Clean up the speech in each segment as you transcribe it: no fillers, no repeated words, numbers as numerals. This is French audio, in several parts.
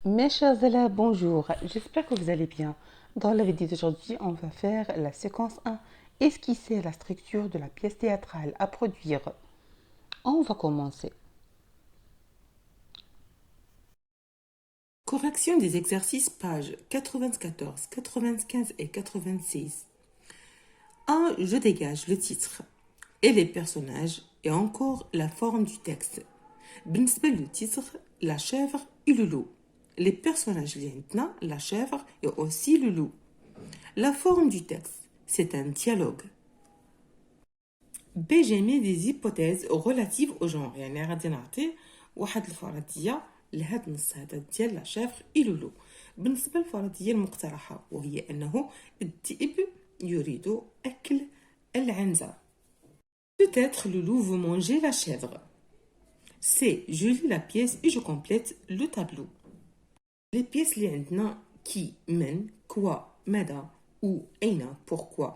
Mes chers élèves, bonjour. J'espère que vous allez bien. Dans la vidéo d'aujourd'hui, on va faire la séquence 1, esquisser la structure de la pièce théâtrale à produire. On va commencer. Correction des exercices, pages 94, 95 et 86. 1. Je dégage le titre et les personnages et encore la forme du texte. بالنسبة le titre, la chèvre et le loup. Les personnages maintenant, la chèvre et aussi le loup. La forme du texte, c'est un dialogue. B. J'émets des hypothèses relatives au genre. يعني غادي نعطي واحد الفرضية لهاد النص هذا ديال لا شيفر اي لولو. بالنسبة للفرضية المقترحة وهي أنه الذئب يريد أكل العنزة. Peut-être le loup veut manger la chèvre. C. Je lis la pièce et je complète le tableau. Les pièces اللي عندنا qui, من, quoi, ماذا, où, أين, pourquoi,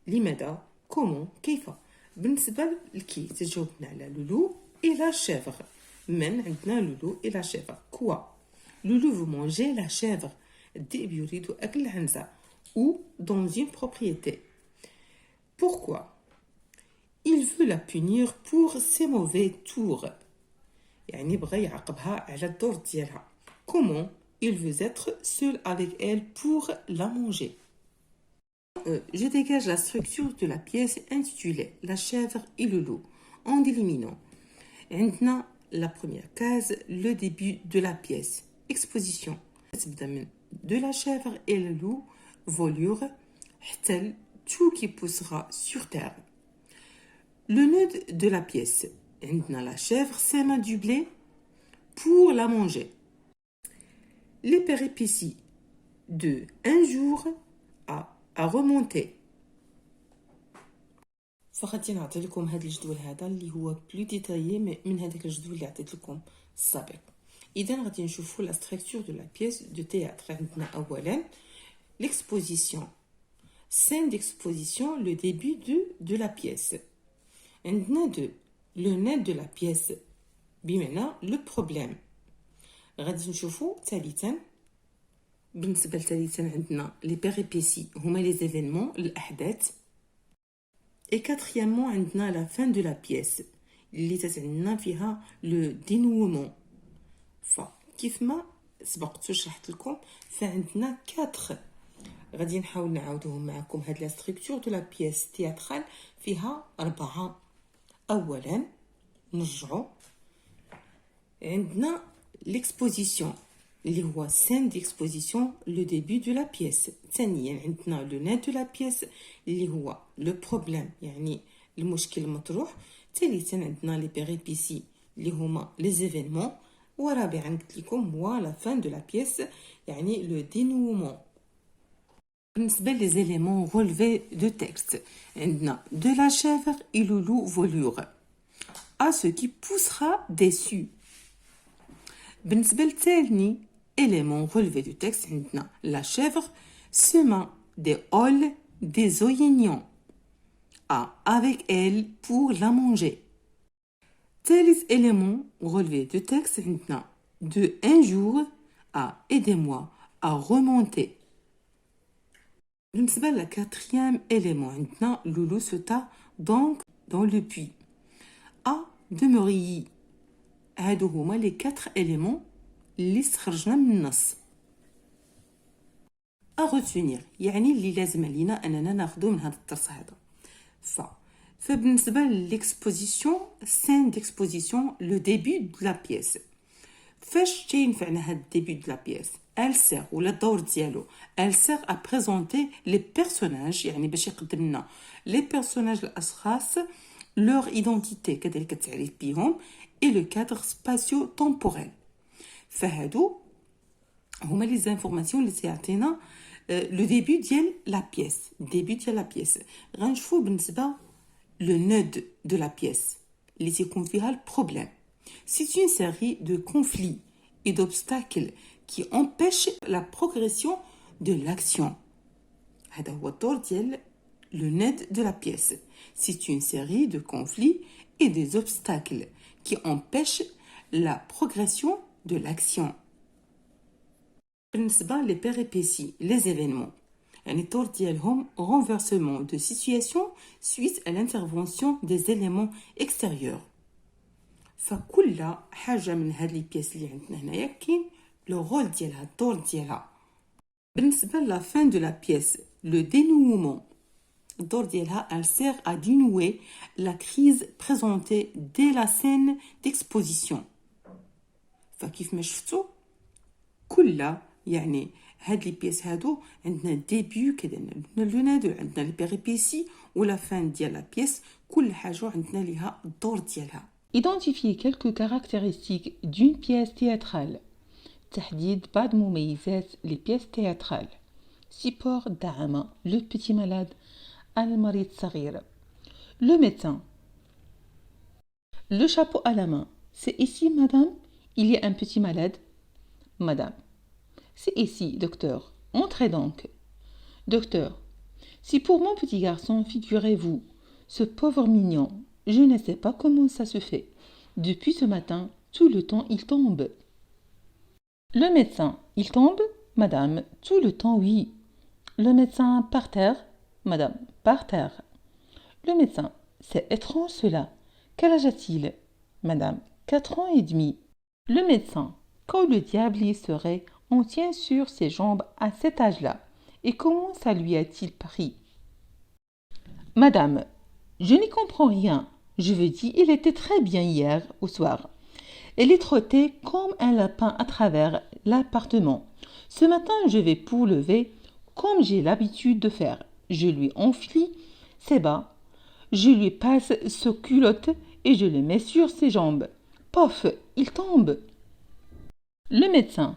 لماذا, comment, كيف. بالنسبة للكي تجاوبنا على لولو et la chèvre. من عندنا لولو et la chèvre. Quoi? Loulou veut manger la chèvre. الذئب يريد أكل العنزة. Ou dans une propriété. Pourquoi? Il veut la punir pour ses mauvais tours. يعني بغى يعاقبها على الدور ديالها. Comment? Il veut être seul avec elle pour la manger. Je dégage la structure de la pièce intitulée La chèvre et le loup en éliminant. عندنا la première case, le début de la pièce. Exposition. De la chèvre et le loup, volure, حتى tout qui poussera sur terre. Le nœud de la pièce. عندنا la chèvre sème du blé pour la manger. Les péripéties de un jour à remonter. فغادي نعطي لكم هذا الجدول هذا اللي هو بلو ديتايي من هذاك الجدول اللي عطيت لكم السابق. اذا غادي نشوفوا لا ستركتور دو لا بيس دو تhéâtre. عندنا اولا l'exposition, scène d'exposition, le début de la pièce. عندنا دو le nœud de la pièce بمعنى le problème. غادي نشوفوا ثالثا بالنسبة لثالثا عندنا les péripéties هما les événements الأحداث. Et quatrièmement عندنا la fin de la pièce اللي تتعنى فيها le dénouement. فكيف ما سبقت وشرحت لكم فعندنا 4 غادي نحاول نعاودهم معكم. هاد لا ستركتور دو لا بيس تياترال فيها 4. اولا نرجعوا عندنا l'exposition اللي هو scène d'exposition, le début de la pièce. ثانيا عندنا le nœud de la pièce اللي هو le problème يعني المشكل المطروح. ثالثا عندنا les péripéties اللي هما les événements. ورابعا قلت لكم هو la fin de la pièce يعني le dénouement. بالنسبة les éléments relevés de texte عندنا de la chèvre et le loup volure à ce qui poussera dessus. بالنسبة للثاني élément relevé du texte عندنا la chèvre sema des holes des oignons avec elle pour la manger. ثالث élément relevé du texte عندنا de un jour à aidez-moi à remonter. بالنسبة لل quatrième élément عندنا Loulou sauta donc dans le puits à demeurer. هادو هما les 4 éléments اللي استخرجنا من النص. à retenir يعني اللي لازم علينا اننا ناخذو من هذا الدرس هذا. فبالنسبه للإكسبوزيسيون scène d'exposition, le début de la pièce. فاش تينفعنا هاد début de la pièce? Elle sert ولا الدور ديالو elle sert à présenter les personnages يعني باش يقدم لنا les personnages الاشخاص leur identité كذلك التعريف بهم et le cadre spatio-temporel. فهادو هما لي زانفورماسيون اللي تيعطينا لو ديبي ديال لا بيس. ديبي ديال لا بيس غنشوفو بالنسبه لو نود دو لا بيس اللي تيكون فيها البروبليم. C'est une série de conflits et d'obstacles qui empêchent la progression de l'action. هذا هو الدور ديال le nœud de la pièce. C'est une série de conflits et des obstacles qui empêchent la progression de l'action. بالنسبة les péripéties les événements يعني الدور ديالهم renversement de situation suite à l'intervention des éléments extérieurs. فكل حاجة من هاد لي بيس اللي عندنا هنايا كاين لو رول ديالها الدور ديالها. بالنسبة لا fin de la pièce le dénouement الدور ديالها elle sert à dénouer la crise présentée dès la scène d'exposition. فكيف ما شفتوا كل يعني هاد لي بيس هادو عندنا ديبيو كذا عندنا لو نادو عندنا لي بيريبيسي ولا فان ديال لا بيس كل حاجه عندنا ليها الدور ديالها. Identifier quelques caractéristiques d'une pièce théâtrale. تحديد بعض مميزات les pièces théâtrales. Support دعم le petit malade المريض الصغير. Le médecin. Le chapeau à la main. C'est ici, madame, il y a un petit malade. Madame. C'est ici, docteur. Entrez donc. Docteur. Si pour mon petit garçon, figurez-vous, ce pauvre mignon, je ne sais pas comment ça se fait. Depuis ce matin, tout le temps, il tombe. Le médecin, il tombe? Madame, tout le temps, oui. Le médecin par terre? Madame, par terre. Le médecin, c'est étrange cela. Quel âge a-t-il? Madame, 4 ans et demi. Le médecin, quand le diable y serait, on tient sur ses jambes à cet âge-là. Et comment ça lui a-t-il pris? Madame, je n'y comprends rien. Je veux dire, il était très bien hier au soir. Elle est trottée comme un lapin à travers l'appartement. Ce matin, je vais pour lever, comme j'ai l'habitude de faire. Je lui enfile ses bas. Je lui passe sa culotte et je le mets sur ses jambes. Pof, il tombe. Le médecin.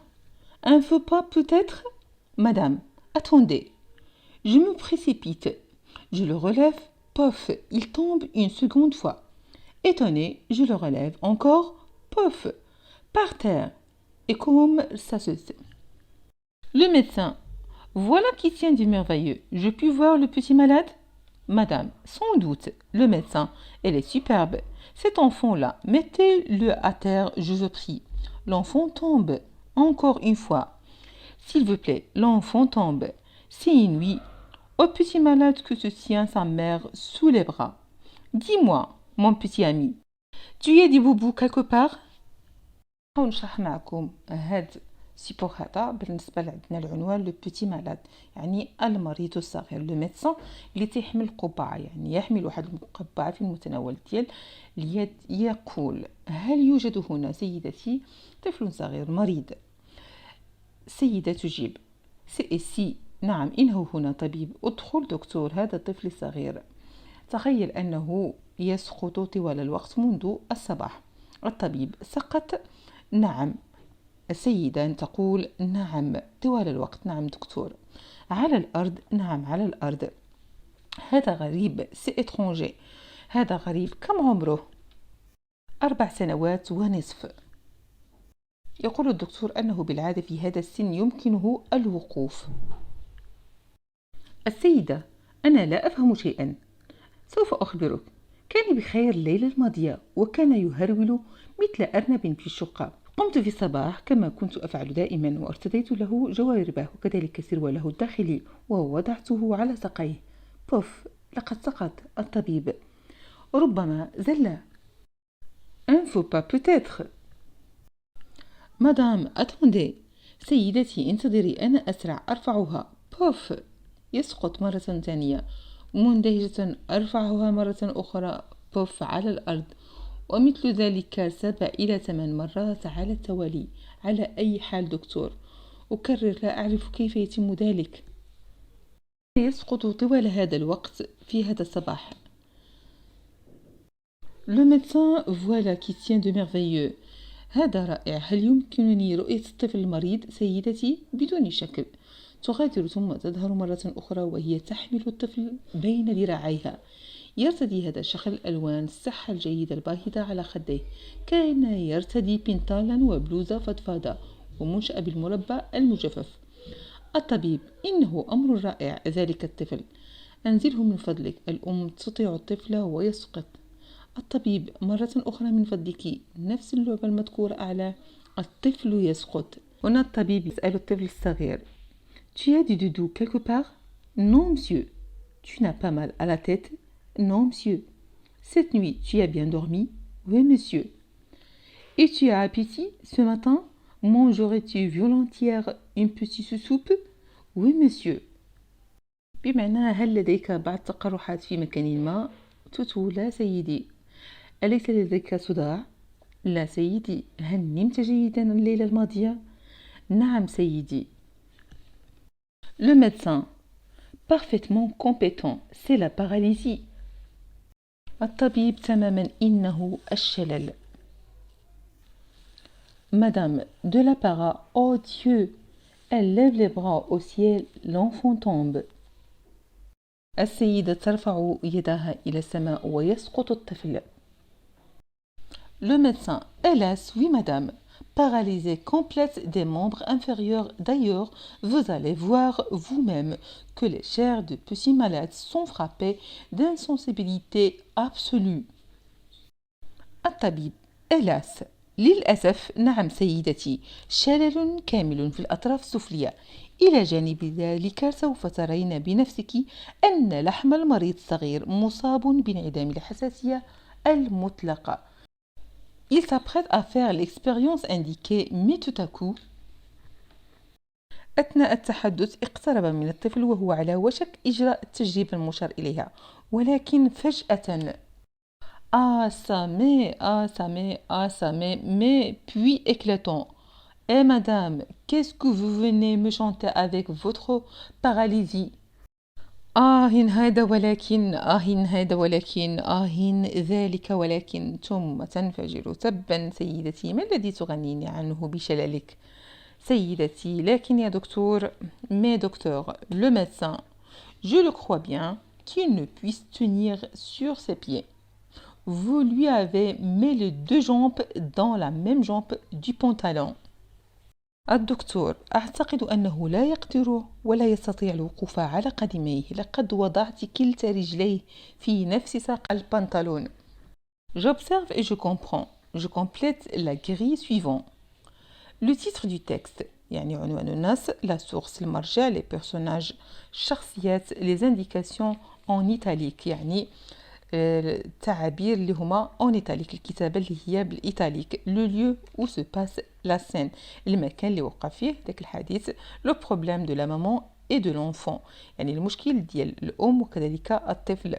Un faux pas peut-être? Madame, attendez. Je me précipite. Je le relève. Pof, il tombe une seconde fois. Étonné, je le relève encore. Pof, par terre. Et comme ça se sait. Le médecin. Voilà qui tient du merveilleux. Je puis voir le petit malade? Madame, sans doute. Le médecin. Elle est superbe. Cet enfant-là, mettez-le à terre, je vous prie. L'enfant tombe. Encore une fois. S'il vous plaît, l'enfant tombe. C'est inouï. Au petit malade que se tient sa mère sous les bras. Dis-moi, mon petit ami, tu y as des boubous quelque part? نحاول نشرح معكم هاد سيبور هذا. بالنسبه لعندنا العنوان لو بيتي مالاد يعني المريض الصغير. لو ميدسان اللي تيحمل قبعه يعني يحمل واحد القبعه في المتناول ديال اليد. يقول هل يوجد هنا سيدتي طفل صغير مريض؟ سيدة تجيب سي سي نعم إنه هنا طبيب. ادخل دكتور هذا الطفل الصغير. تخيل أنه يسقط طوال الوقت منذ الصباح. الطبيب سقط. نعم. السيدة تقول نعم طوال الوقت. نعم دكتور. على الأرض. نعم على الأرض. هذا غريب. سي إترونجي. هذا غريب. كم عمره؟ 4 سنوات ونصف. يقول الدكتور أنه بالعادة في هذا السن يمكنه الوقوف. السيدة أنا لا أفهم شيئا. سوف أخبرك. كان بخير الليلة الماضية وكان يهرول مثل أرنب في الشقة. قمت في الصباح كما كنت أفعل دائما وارتديت له جواربه وكذلك سرواله الداخلي ووضعته على ساقيه. بوف لقد سقط. الطبيب ربما زل. Un faux pas peut-être. مدام أتوندي. سيدتي انتظري أنا أسرع. أرفعها. بوف يسقط مرة ثانية. مندهشة أرفعها مرة أخرى. بوف على الأرض. ومثل ذلك 7 إلى 8 مرات على التوالي. على أي حال دكتور أكرر لا أعرف كيف يتم ذلك. يسقط طوال هذا الوقت في هذا الصباح. Le médecin voilà qui tient de merveilleux. هذا رائع. هل يمكنني رؤية الطفل المريض سيدتي؟ بدون شك. تغادر ثم تظهر مرة أخرى وهي تحمل الطفل بين ذراعيها. يرتدي هذا الشخص الألوان الصحة الجيدة الباهظة على خديه. كان يرتدي بنطالا وبلوزة فضفاضة ومنشأ بالمربع المجفف. الطبيب إنه أمر رائع ذلك الطفل. أنزله من فضلك. الأم تطيع الطفل ويسقط. الطبيب مرة أخرى من فضلك. نفس اللعبة المذكورة أعلى. الطفل يسقط. هنا الطبيب يسأل الطفل الصغير: Tu as du doudou quelque part? Non, monsieur. Tu n'as pas mal à la tête? Non, monsieur. Cette nuit, tu as bien dormi? Oui, monsieur. Et tu as appétit ce matin? Mangerais-tu volontiers une petite soupe? Oui, monsieur. بمعنى هل لديك بعض التقرحات في مكان ما؟ توتو: لا سيدي. أليس لديك صداع؟ لا سيدي. هل نمت جيدا الليلة الماضية؟ نعم سيدي. Le médecin: parfaitement compétent, c'est la paralysie. الطبيب: تماما إنه الشلل. Madame de la para: oh Dieu! Elle lève les bras au ciel, l'enfant tombe. السيدة ترفع يدها إلى السماء ويسقط الطفل. Le médecin: hélas, oui madame, paralysée complète des membres inférieurs. D'ailleurs, vous allez voir vous-même que les chairs de petits malades sont frappées d'insensibilité absolue. الطبيب: hélas. للأسف نعم سيدتي، شلل كامل في الأطراف السفلية. إلى جانب ذلك سوف ترين بنفسك أن لحم المريض الصغير مصاب بانعدام الحساسية المطلقة. Il s'apprête à faire l'expérience indiquée, mais tout à coup. أثناء التحدث اقترب من الطفل وهو على وشك إجراء التجربة المشار إليها، ولكن فجأة assamé, mais puis éclatant. Eh madame, qu'est-ce que vous venez me chanter avec votre paralysie? هذا ولكن ذلك ولكن ثم تنفجر. تبا سيدتي، ما الذي تغنيني عنه بشللك؟ سيدتي: لكن يا دكتور. Mais docteur, le médecin: je le crois bien qu'il ne puisse tenir sur ses pieds. Vous lui avez mis les deux jambes dans la même jambe du pantalon. الدكتور: أعتقد أنه لا يقدر ولا يستطيع الوقوف على قدميه. لقد وضعت كلتا رجليه في نفس ساق البنطلون. J'observe et je comprends. Je complète la grille suivante. Le titre du texte يعني عنوان النص، la source المرجع، les personnages شخصيات، les indications en italique يعني التعابير اللي هما en italique، الكتابة اللي هي بالإيطاليك. le lieu où se passe la scène، المكان اللي وقع فيه ذاك الحديث. le problème de la maman et de l'enfant يعني المشكل ديال الأم وكذلك الطفل.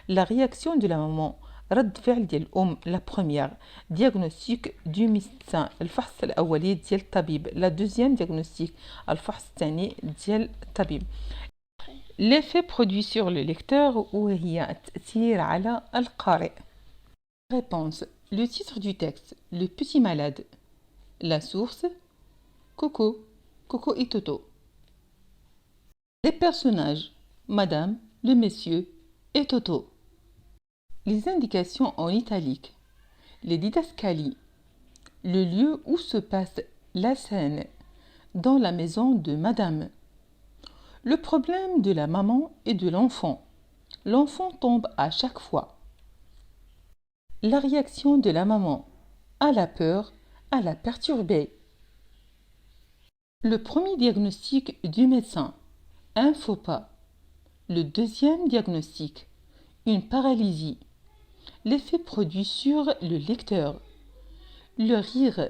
la réaction de la maman، رد فعل ديال الأم. la première diagnostic du médecin، الفحص الأولي ديال الطبيب. la deuxième diagnostic، الفحص الثاني ديال الطبيب. L'effet produit sur le lecteur وهي التأثير على القارئ. Réponse. Le titre du texte: Le petit malade. La source: Coco et Toto. Les personnages: Madame, le monsieur et Toto. Les indications en italique: les didascalies, le lieu où se passe la scène, dans la maison de Madame. Le problème de la maman et de l'enfant. L'enfant tombe à chaque fois. La réaction de la maman: à la peur, à la perturber. Le premier diagnostic du médecin: un faux pas. Le deuxième diagnostic: une paralysie. L'effet produit sur le lecteur: le rire.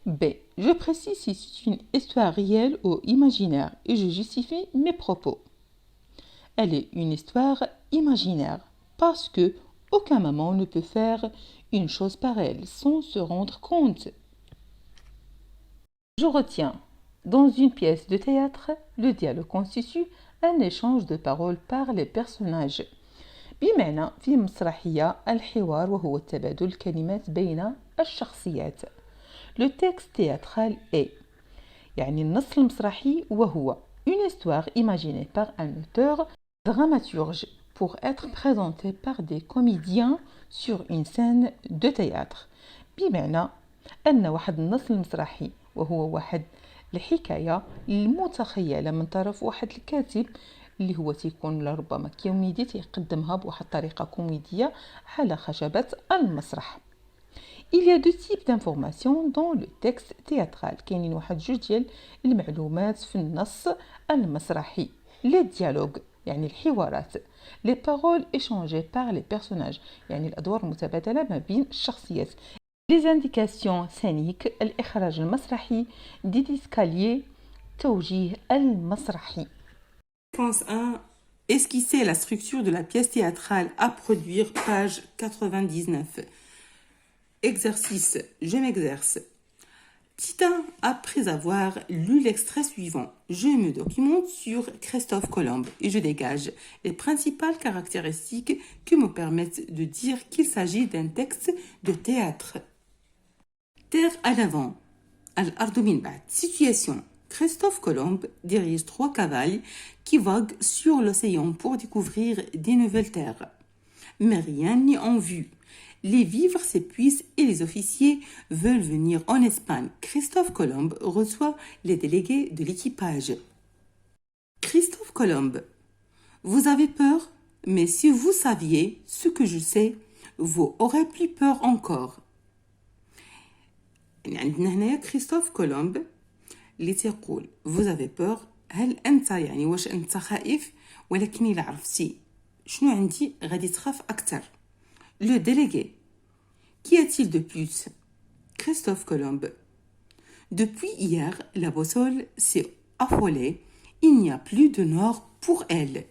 B. Je précise si c'est une histoire réelle ou imaginaire et je justifie mes propos. Elle est une histoire imaginaire parce que aucun maman ne peut faire une chose pareille sans se rendre compte. Je retiens. Dans une pièce de théâtre, le dialogue constitue un échange de paroles par les personnages. بمعنى في مسرحية الحوار وهو تبادل الكلمات بين الشخصيات. Le texte théâtral est يعني النص المسرحي وهو une histoire imaginée par un auteur dramaturge pour être présentée par des comédiens sur une scène de théâtre. بمعنى أن واحد النص المسرحي وهو واحد الحكاية المتخيلة من طرف واحد الكاتب اللي هو تيكون لربما كوميدي تيقدمها بواحد الطريقة كوميدية على خشبة المسرح. Il y a deux types d'informations dans le texte théâtral. كاينين واحد جوج ديال المعلومات في النص المسرحي. Les dialogues يعني الحوارات. Les paroles échangées par les personnages يعني الأدوار المتبادلة ما بين الشخصيات. Les indications scéniques الإخراج المسرحي. Didascalier توجيه المسرحي. Réponse 1. Esquisser la structure de la pièce théâtrale à produire, page 99. Exercice. Je m'exerce. Petit 1. Après avoir lu l'extrait suivant, je me documente sur Christophe Colomb et je dégage les principales caractéristiques qui me permettent de dire qu'il s'agit d'un texte de théâtre. Terre à l'avant. Al-Ardu min ba'd. Situation. Christophe Colomb dirige 3 cavales qui voguent sur l'océan pour découvrir des nouvelles terres. Mais rien n'est en vue. Les vivres s'épuisent et les officiers veulent venir en Espagne. Christophe Colomb reçoit les délégués de l'équipage. Christophe Colomb. Vous avez peur, mais si vous saviez ce que je sais, vous aurez plus peur encore. عندنا هنايا كريستوف كولومب اللي تيقول vous avez peur. هل انت يعني واش انت خائف؟ ولكن الا عرفتي شنو عندي غادي تخاف اكثر. Le délégué. Qu'y a-t-il de plus? Christophe Colomb. Depuis hier, la boussole s'est affolée. Il n'y a plus de nord pour elle.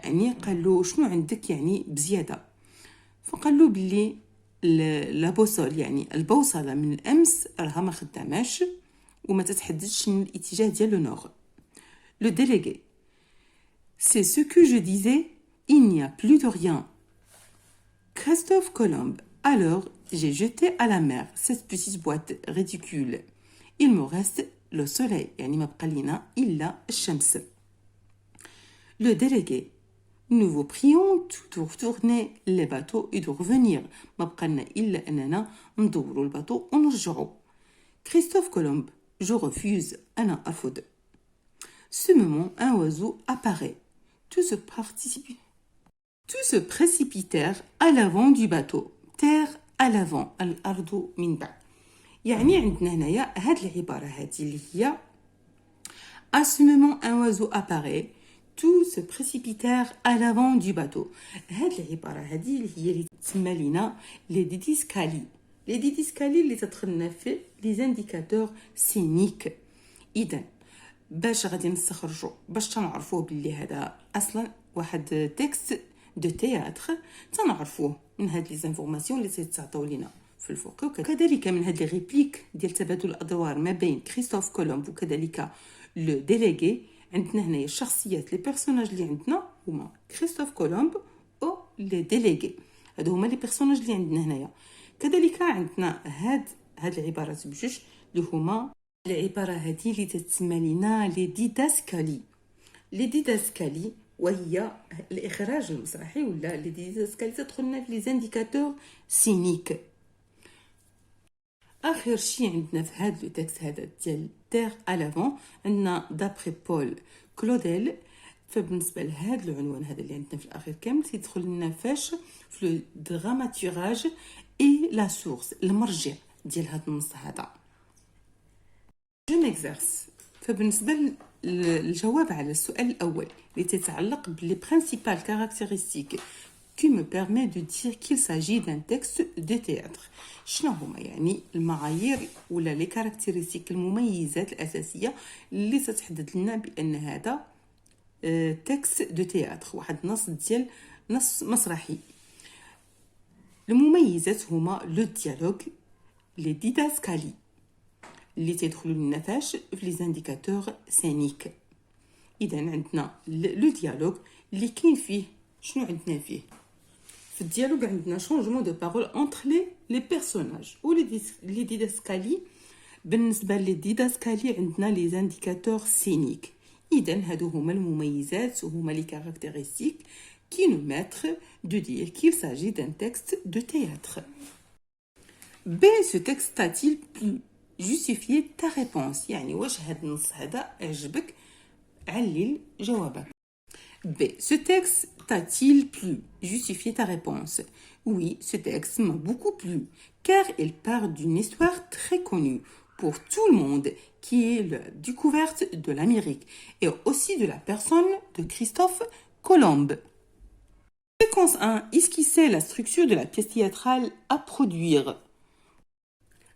يعني قال له شنو عندك يعني بزيادة. فقال له بلي لا بوصول يعني البوصلة من الأمس راها ما خداماش وما تتحددش الاتجاه ديال لو نور. Le délégué. C'est ce que je disais, il n'y a plus de rien. Christophe Colomb. Alors, j'ai jeté à la mer cette petite boîte ridicule. Il me reste le soleil, يعني ما بقى لينا إلا الشمس. Le délégué. Nous vous prions de retourner les bateaux et de revenir. ما بقى لنا إلا أننا ندوروا الباطو ونرجعوا. Christophe Colomb. Je refuse. أنا أرفض. Ce moment, un oiseau apparaît. Tous se précipitèrent à l'avant du bateau. Terre à l'avant. الأرض من بعد. يعني عندنا هنايا هاد العبارة هادي اللي هي À ce moment, un oiseau apparaît. Tous se précipitèrent à l'avant du bateau. هاد العبارة هادي اللي هي اللي تسمى لينا لي ديديسكالي. لي ديديسكالي اللي تدخلنا في لي زانديكاتور سينيك. إذا باش غادي نستخرجوا باش تنعرفوه باللي هذا اصلا واحد تكست دو تياتر تنعرفوه من هاد لي زانفورماسيون اللي تيتعطيو لينا في الفوق. وكذلك من هاد لي ريبليك ديال تبادل الادوار ما بين كريستوف كولومب وكذلك لو ديليغي. عندنا هنايا الشخصيات لي بيرسوناج اللي عندنا هما كريستوف كولومب او لي ديليغي. هادو هما لي بيرسوناج اللي عندنا هنايا. كذلك عندنا هاد العبارات بجوج اللي هما العبارة هذه اللي تتسمى لنا لي ديداسكالي. لي ديداسكالي وهي الإخراج المسرحي ولا لي ديداسكالي تدخلنا في لي زانديكاتور سينيك. آخر شي عندنا في هذا لو تكست هذا ديال تير ألافون عندنا دابخي بول كلوديل. فبالنسبة لهذا العنوان هذا اللي عندنا في الأخير كامل تيدخل لنا فاش في لو دراماتوراج إي لا سورس المرجع ديال هذا النص هذا. Je m'exerce. فبالنسبة للجواب على السؤال الأول اللي تتعلق باللي principales caractéristiques qui me permet de dire qu'il s'agit d'un texte de théâtre. شنو هما يعني المعايير ولا لي كاركتيرستيك المميزات الأساسية اللي تتحدد لنا بأن هذا تكست دو تياتر واحد نص مسرحي. المميزات هما لو ديالوغ لي ديداسكالي اللي تيدخلوا لنا فاش في لي زانديكاتور سينيك. اذا عندنا لو ديالوغ اللي كاين فيه شنو عندنا فيه في الديالوغ عندنا شونجمون دو بارول انتر لي بيرسوناج و لي ديداسكالي. بالنسبه لي ديداسكالي عندنا لي زانديكاتور سينيك. اذا هادو هما المميزات وهما لي كاركتيرستيك qui nous mettent de dire qu'il s'agit d'un texte de théâtre. B. Ce texte t'a-t-il plu? Justifier ta réponse. يعني واش هاد النص هذا عجبك؟ علل جوابك. B. Ce texte t'a-t-il plu? Justifier ta réponse. Oui, ce texte m'a beaucoup plu. car il part d'une histoire très connue pour tout le monde, qui est la découverte de l'Amérique et aussi de la personne de Christophe Colomb. Séquence 1. Esquisser la structure de la pièce théâtrale à produire.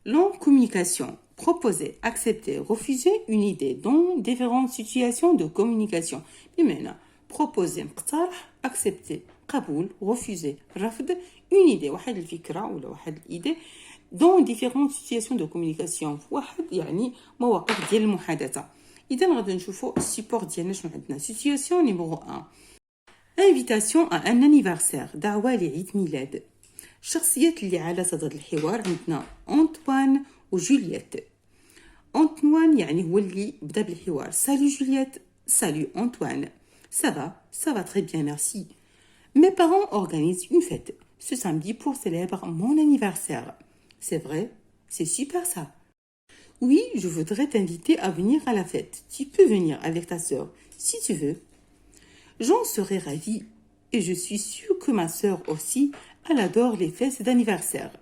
Longue communication. Proposer, accepter, refuser une idée dans différentes situations de communication. بمعنى proposer مقترح, accepter قبول, refuser رفض une idée واحد الفكرة ولا واحد الإيدي dans différentes situations de communication في واحد يعني مواقف ديال المحادثة. إذا غادي نشوفوا السيبور ديالنا شنو عندنا. situation numéro 1. invitation à un anniversaire, دعوة لعيد ميلاد. الشخصيات اللي على صدد الحوار عندنا أنطوان وجولييت. أنطوان يعني هو اللي بدا بالحوار. Salut Juliette. Salut Antoine. Ça va très bien, merci. Mes parents organisent une fête ce samedi pour célébrer mon anniversaire. C'est vrai, c'est super ça. Oui, je voudrais t'inviter à venir à la fête. Tu peux venir avec ta sœur, si tu veux. J'en serais ravie et je suis sûre que ma sœur aussi, elle adore les fêtes d'anniversaire.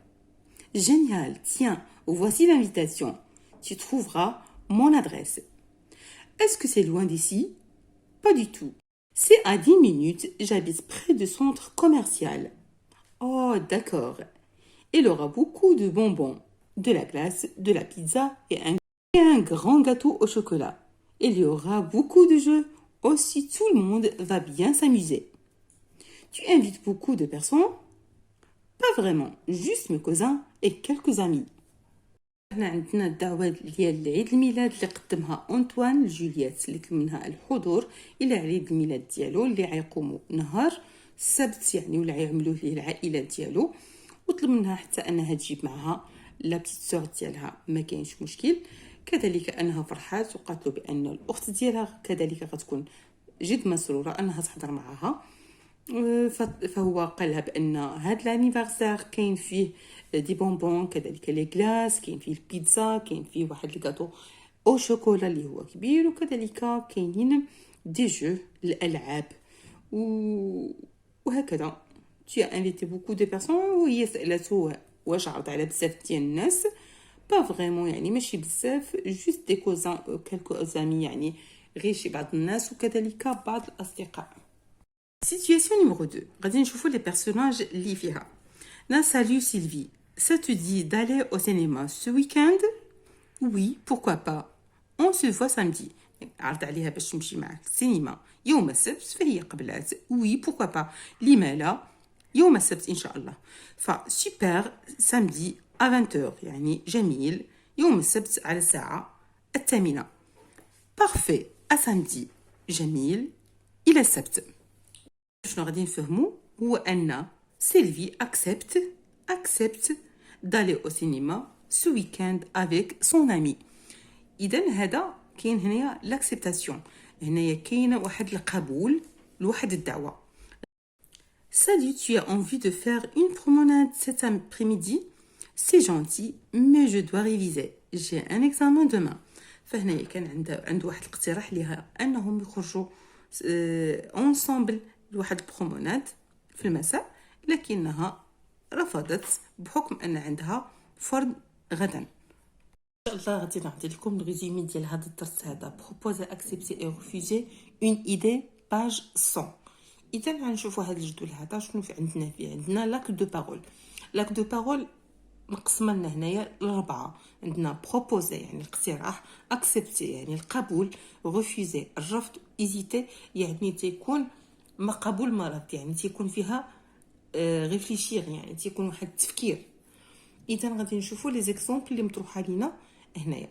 Génial, tiens, voici l'invitation. Tu trouveras mon adresse. Est-ce que c'est loin d'ici? Pas du tout. C'est à 10 minutes, j'habite près du centre commercial. Oh, d'accord. Il aura beaucoup de bonbons, de la glace, de la pizza et un grand gâteau au chocolat. Il y aura beaucoup de jeux. Aussi, tout le monde va bien s'amuser. Tu invites beaucoup de personnes? Pas vraiment, juste mes cousins et quelques amis. هنا عندنا الدعوة ديال عيد الميلاد اللي قدمها أنطوان لجولييت اللي طلب منها الحضور إلى عيد الميلاد ديالو اللي غيقوموا نهار السبت يعني ولا غيعملوه ليه العائلة ديالو وطلب منها حتى أنها تجيب معها لا بتيت سور ديالها ما كاينش مشكل كذلك أنها فرحات وقالت له بأن الأخت ديالها كذلك غتكون جد مسرورة أنها تحضر معها فهو قال لها بأن هذا الانيفرسير كاين فيه دي بونبون كذلك لي كلاس كاين فيه البيتزا كاين فيه واحد الكاطو او شوكولا اللي هو كبير وكذلك كاينين دي جو الالعاب وهكذا tu as invité beaucoup de personnes وهي سالته واش عرض على بزاف ديال الناس با فريمون يعني ماشي بزاف جوست دي كوزان كالكو زامي يعني غير شي بعض الناس وكذلك بعض الاصدقاء. Situation numéro 2. غادي نشوفوا les personnages اللي فيها. Salut Sylvie. Ça te dit d'aller au cinéma ce week-end? Oui, pourquoi pas. On se voit samedi. عرض عليها باش تمشي معاه السينما يوم السبت فهي قبلات. Oui, pourquoi pas. لما لا يوم السبت إن شاء الله. فسوبر samedi à 20h يعني جميل يوم السبت على الساعة 8. Parfait à samedi جميل إلى السبت. شنو غادي نفهمو هو أن سيلفي accepte d'aller au cinéma ce week-end avec son ami. إذن هذا كاين هنايا l'acceptation هنايا كاين واحد القبول لواحد الدعوة. Salut, tu as envie de faire une promenade cet après-midi? C'est gentil, mais je dois réviser. J'ai un examen demain. فهنايا كان عنده واحد الاقتراح ليها أنهم يخرجوا ensemble لواحد البروموناد في المساء لكنها رفضت بحكم أن عندها فرض غدا. إن شاء الله غادي نعطي لكم الريزومي ديال هذا الدرس هذا proposer accepter et refuser une idée page 100. إذا غنشوفوا هذا الجدول هذا شنو في عندنا فيه. عندنا لاك دو بارول مقسمه لنا هنايا لاربعه. عندنا proposer يعني الاقتراح accepter يعني القبول refuser الرفض hésiter يعني تيكون ما قبول ما رفض يعني تيكون فيها ريفليشير يعني تيكون واحد التفكير. اذا غادي نشوفوا لي زيكزامبل اللي مطروحه لينا هنايا.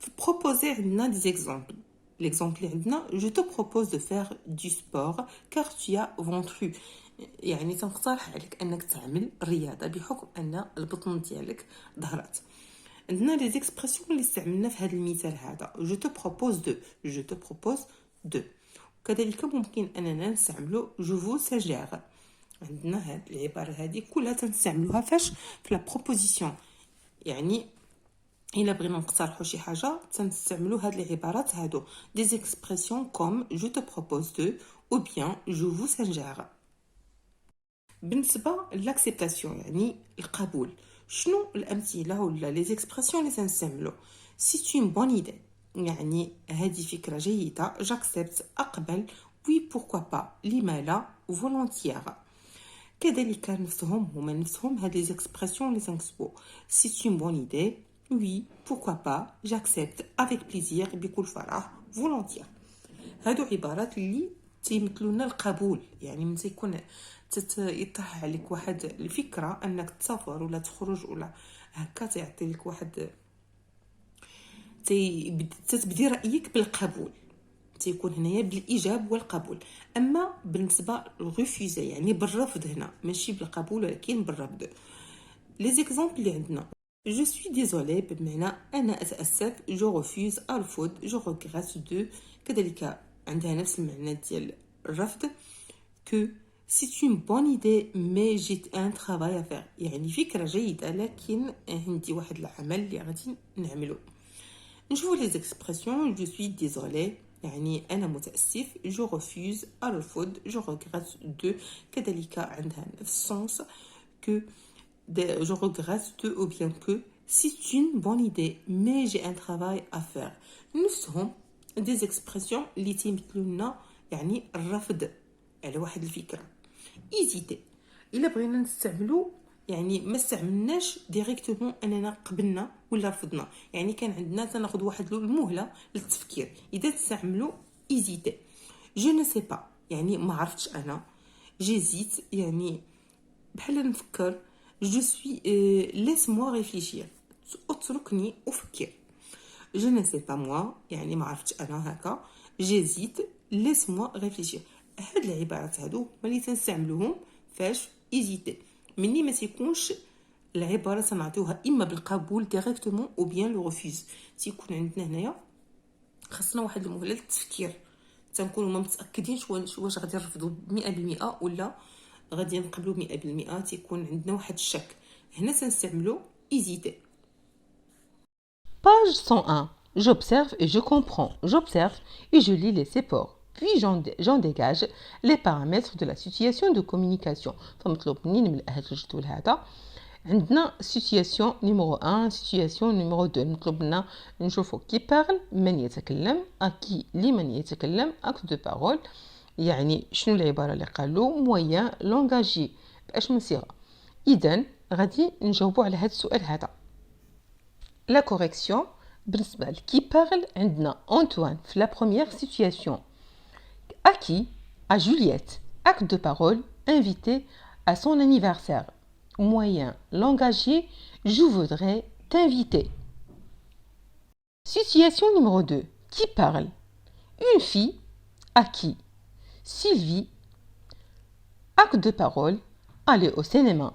في proposer عندنا دي زيكزامبل. l'exemple اللي عندنا je te propose de faire du sport car tu as ventre يعني تنقترح عليك انك تعمل رياضه بحكم ان البطن ديالك ظهرت. عندنا لي زيكسبرسيون اللي استعملنا في هذا المثال هذا je te propose de كذلك ممكن اننا نستعملو je vous suggère. عندنا هاد العباره هذه كلها تنستعملوها فاش في لا بروبوزيسيون يعني إلا بغينا نقترحوا شي حاجه تنستعملوا هاد العبارات هادو دي زيكسبرسيون كوم je te propose de ou bien je vous suggère. بالنسبه لاكسبتاسيون يعني القبول شنو الامثله ولا لي زيكسبرسيون اللي تنستعملو؟ سي اون بون ايدي، يعني هذه فكره جيده، جاكسبت اقبل، وي بوركوا با لما لا، فولونتيير. كذلك نفسهم هما نفسهم هاد لي زيكسبرسيون اللي تنكتبو. سي اون بون ايدي، وي بوركوا با، جاكسبت، افيك بليزير، بكل فرح، فولونتيير. هادو عبارات اللي تيمثلوا لنا القبول، يعني من تيكون يطرح عليك واحد الفكره انك تسافر ولا تخرج ولا هكا، تيعطي لك واحد تتبدي رايك بالقبول، تيكون هنايا بالايجاب والقبول. اما بالنسبه للريفوزي يعني بالرفض، هنا ماشي بالقبول ولكن بالرفض. لي زيكزامبل اللي عندنا جو سوي ديزولي بمعنى انا اتاسف، جو ريفوز ارفض، جو ريغريت دو، كذلك عندها نفس المعنى ديال الرفض. كو سي اون بون ايدي مي جيت ان ترافاي افير، يعني فكره جيده لكن عندي واحد العمل اللي غادي نعملو. نشوفوا لي زيكسبرسيون. جو سوي ديزولي يعني انا متاسف، جو ريفوز ارفض، جو ريغريت دو، كذلك عندها نفس السونس. كو je regrette de ou bien que c'est une bonne idée mais j'ai un travail à faire. نفسهم des expressions اللي تيمثلوا لنا يعني الرفض على واحد الفكره. ايزيتي الا بغينا نستعملو يعني ما استعملناش ديريكتومون اننا قبلنا ولا رفضنا، يعني كان عندنا تناخذ واحد المهله للتفكير. اذا تستعملوا ايزيتي. جو نو سي با يعني ما عرفتش انا. جيزيت يعني بحال نفكر. جو سوي laisse moi réfléchir، اتركني افكر. je ne sais pas moi يعني ما عرفتش انا هكا. j'hésite laisse moi réfléchir. هاد العبارات هادو هما اللي تنستعملوهم فاش ايزيتي، مني ما تيكونش العباره تنعطيوها اما بالقبول ديريكتومون او بيان لو ريفوز. تيكون عندنا هنايا خاصنا واحد المهله للتفكير، تنكونوا ما متاكدينش واش غادي نرفضوا 100% ولا غادي نقبلوا 100%. تيكون عندنا واحد الشك، هنا تنستعملوا ايزيتي. Page 101. J'observe et je comprends. J'observe et je lis les supports. Puis j'en dégage les paramètres de la situation de communication. فمطلوب مني نملأ هذا الجدول هذا. عندنا situation numéro 1, situation numéro 2. مطلوب لنا نشوفوا qui parle، من يتكلم، à qui لمن يتكلم، acte de parole يعني شنو العبارة اللي قالوا، moyen langagier بأش من صيغة. إذن غادي نجاوبوا على هذا السؤال هذا. La correction بالنسبة qui parle عندنا Antoine في la première situation. À qui? À Juliette. Acte de parole, invité à son anniversaire. Moyen langagier, je voudrais t'inviter. Situation numéro 2. Qui parle? Une fille. À qui? Sylvie. Acte de parole, aller au cinéma.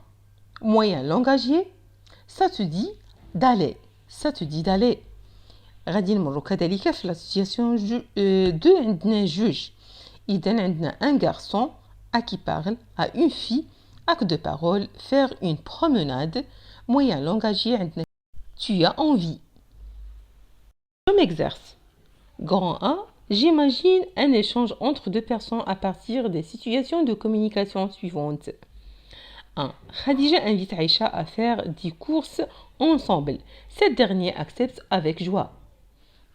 Moyen langagier, ça te dit d'aller. Ça te dit d'aller. غادي نمرو كذلك في la situation 2 عندنا juge. إذن عندنا un garçon à qui parle, à une fille, acte de parole, faire une promenade, moyen langagier عندنا tu as envie. Je m'exerce. Grand A, j'imagine un échange entre deux personnes à partir des situations de communication suivantes. 1. Khadija invite Aïcha à faire des courses ensemble. Cette dernière accepte avec joie.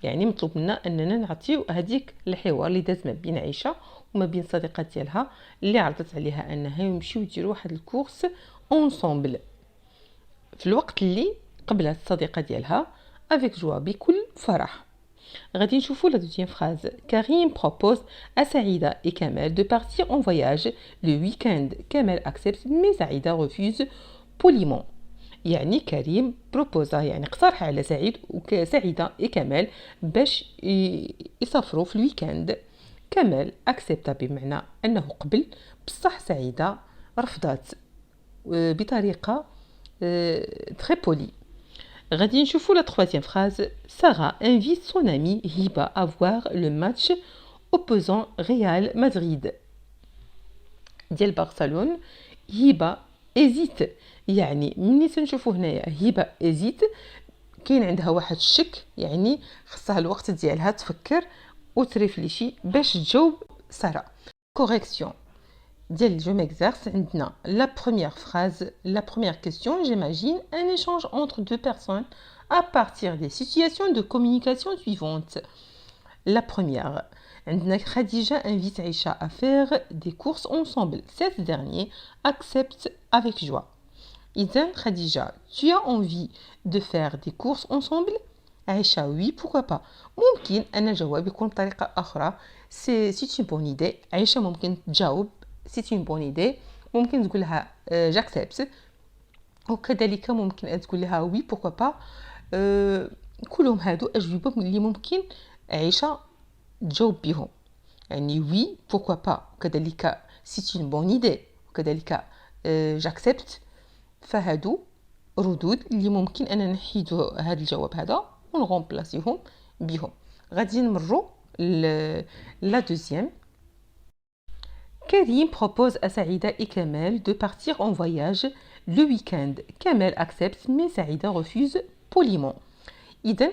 يعني مطلوب منا اننا نعطيو هذيك الحوار اللي داز ما بين عائشه وما بين صديقه ديالها اللي عرضت عليها انها يمشيو يديروا واحد الكورس اونصومبل في الوقت اللي قبلت الصديقه ديالها افيك جوا بكل فرح. غادي نشوفوا لا دوزيام فراز. كريم بروبوز à سعيده et Kamel de partir en voyage le week-end. Kamel accepte mais سعيده refuse poliment. يعني كريم بروبوزا يعني اقترح على سعيد وسعيدة وكمال باش يسافروا في الويكاند. كمال اكسبتا بمعنى انه قبل، بصح سعيدة رفضت بطريقة تري بولي. غادي نشوفوا لا troisième phrase. Sarah invite son amie Hiba à voir le match opposant Real Madrid ديال برشلونة. هبة hésite يعني مني تنشوفوا هنايا هبه ازيت كاين عندها واحد الشك، يعني خصها الوقت ديالها تفكر وتريفليشي باش تجاوب ساره. كوريكسيون ديال je m'exerce عندنا la première phrase, la première question, j'imagine un échange entre deux personnes à partir des situations de communication suivantes. La première, عندنا Khadija invite Aïcha à faire des courses ensemble. Cette dernière accepte avec joie. إذن Khadija, tu as envie de faire des courses ensemble? Aïcha, oui, pourquoi pas. ممكن أن الجواب يكون بطريقة أخرى. C'est une bonne idée. Aïcha ممكن تجاوب c'est une bonne idée. ممكن تقول لها j'accepte. وكذلك ممكن أن تقول لها oui, pourquoi pas. كلهم هادو أجوبة اللي ممكن عيشة تجاوب بهم. يعني oui, pourquoi pas. وكذلك c'est une bonne idée. وكذلك j'accepte. فهادو ردود اللي ممكن أن نحيدو هذا الجواب هذا ونغومبلاسيهم بهم. غادي نمرو لا دوزيام. Karim propose à Saïda et Kamel de partir en voyage le week-end. Kamel accepte mais Saïda refuse poliment. إذن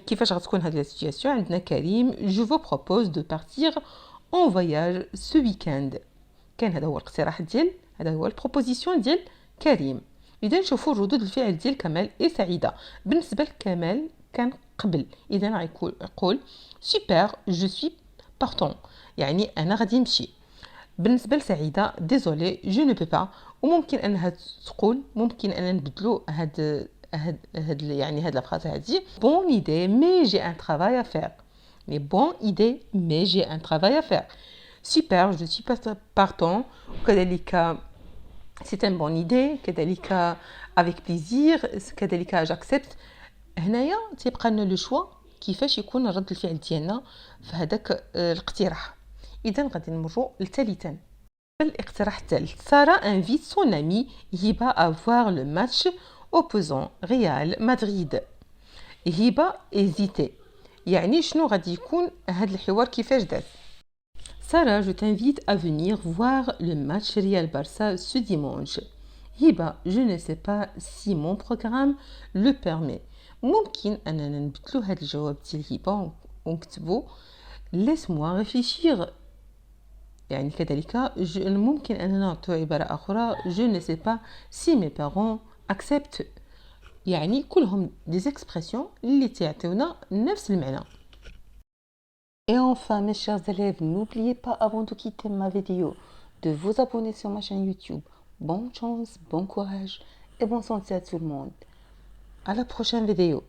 كيفاش غتكون هذه السيتوياسيون؟ عندنا كريم je vous propose de partir en voyage ce week-end. كان هذا هو الاقتراح ديال هذا هو البروبوزيسيون ديال كريم. إذا نشوفوا ردود الفعل ديال كمال إي سعيدة. بالنسبة لكمال كان قبل، إذا غيقول سوبر جو سوي بارتون، يعني أنا غادي نمشي. بالنسبة لسعيدة ديزولي جو نو بو با، وممكن أنها تقول ممكن أن نبدلو هاد يعني هاد الفراز هادي بون إيدي مي جي ان ترافاي ا فير. مي بون إيدي مي جي ان ترافاي ا فير. سوبر جو سوي بارتون، وكذلك c'est une bonne idée، كذلك avec plaisir، كذلك j'accepte. هنايا تيبقى لنا لو شوا كيفاش يكون رد الفعل ديالنا في هذاك الاقتراح. اذا غادي نمروا للثالثا. الاقتراح الثالث، سارة انفيت سون امي هبه à voir le match opposant Real Madrid. هبه hésité، يعني شنو غادي يكون هذا الحوار كيفاش داز؟ Sarah, je t'invite à venir voir le match Real-Barça ce dimanche. Hiba, je ne sais pas si mon programme le permet. ممكن أننا نبدلو هذا الجواب ديال هبة ونكتبو laisse-moi réfléchir. يعني كذلك ممكن أننا نعطيو عبارة أخرى je ne sais pas si mes parents acceptent. يعني كلهم des expressions اللي تعطيونا نفس المعنى. Et enfin, mes chers élèves, n'oubliez pas avant de quitter ma vidéo de vous abonner sur ma chaîne YouTube. Bonne chance, bon courage et bonne santé à tout le monde. À la prochaine vidéo.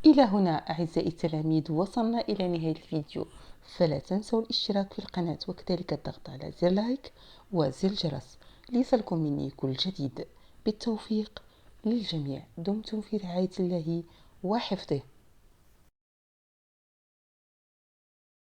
إلى هنا أعزائي التلاميذ وصلنا إلى نهاية الفيديو، فلا تنسوا الاشتراك في القناة وكذلك الضغط على زر لايك وزر الجرس ليصلكم مني كل جديد. بالتوفيق للجميع، دمتم في رعاية الله وحفظه.